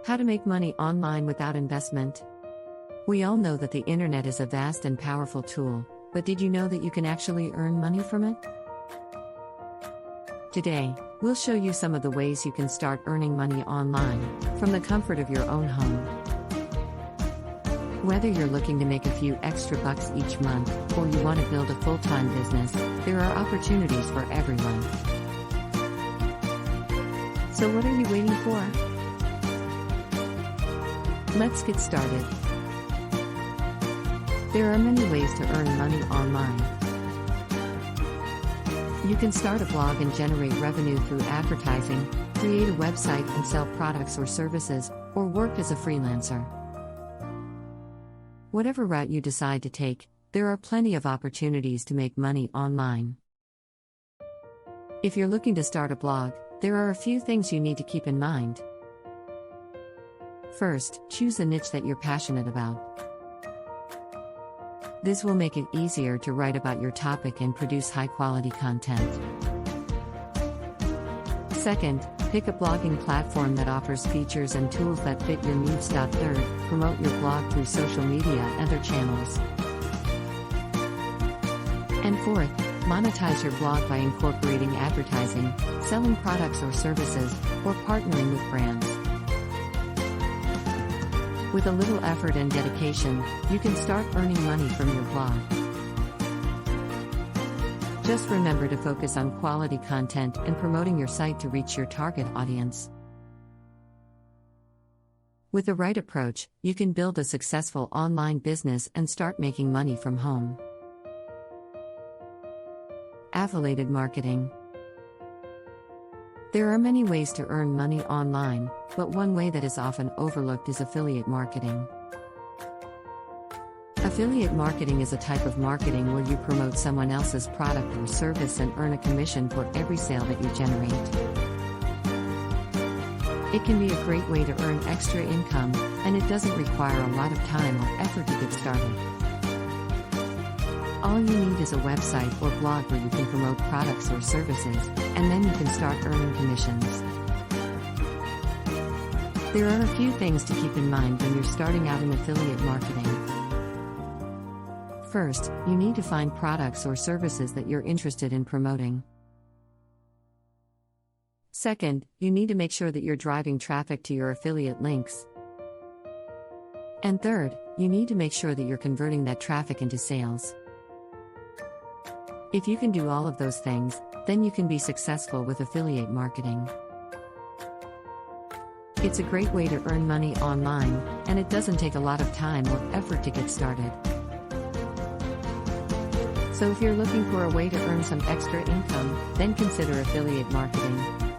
How to make money online without investment. We all know that the internet is a vast and powerful tool, but did you know that you can actually earn money from it? Today, we'll show you some of the ways you can start earning money online, from the comfort of your own home. Whether you're looking to make a few extra bucks each month, or you want to build a full-time business, there are opportunities for everyone. So what are you waiting for? Let's get started. There are many ways to earn money online. You can start a blog and generate revenue through advertising, create a website and sell products or services, or work as a freelancer. Whatever route you decide to take, there are plenty of opportunities to make money online. If you're looking to start a blog, there are a few things you need to keep in mind. First, choose a niche that you're passionate about. This will make it easier to write about your topic and produce high-quality content. Second, pick a blogging platform that offers features and tools that fit your needs. Third, promote your blog through social media and other channels. And fourth, monetize your blog by incorporating advertising, selling products or services, or partnering with brands. With a little effort and dedication, you can start earning money from your blog. Just remember to focus on quality content and promoting your site to reach your target audience. With the right approach, you can build a successful online business and start making money from home. Affiliated marketing. There are many ways to earn money online, but one way that is often overlooked is affiliate marketing. Affiliate marketing is a type of marketing where you promote someone else's product or service and earn a commission for every sale that you generate. It can be a great way to earn extra income, and it doesn't require a lot of time or effort to get started. All you need is a website or blog where you can promote products or services, and then you can start earning commissions. There are a few things to keep in mind when you're starting out in affiliate marketing. First, you need to find products or services that you're interested in promoting. Second, you need to make sure that you're driving traffic to your affiliate links. And third, you need to make sure that you're converting that traffic into sales. If you can do all of those things, then you can be successful with affiliate marketing. It's a great way to earn money online, and it doesn't take a lot of time or effort to get started. So if you're looking for a way to earn some extra income, then consider affiliate marketing.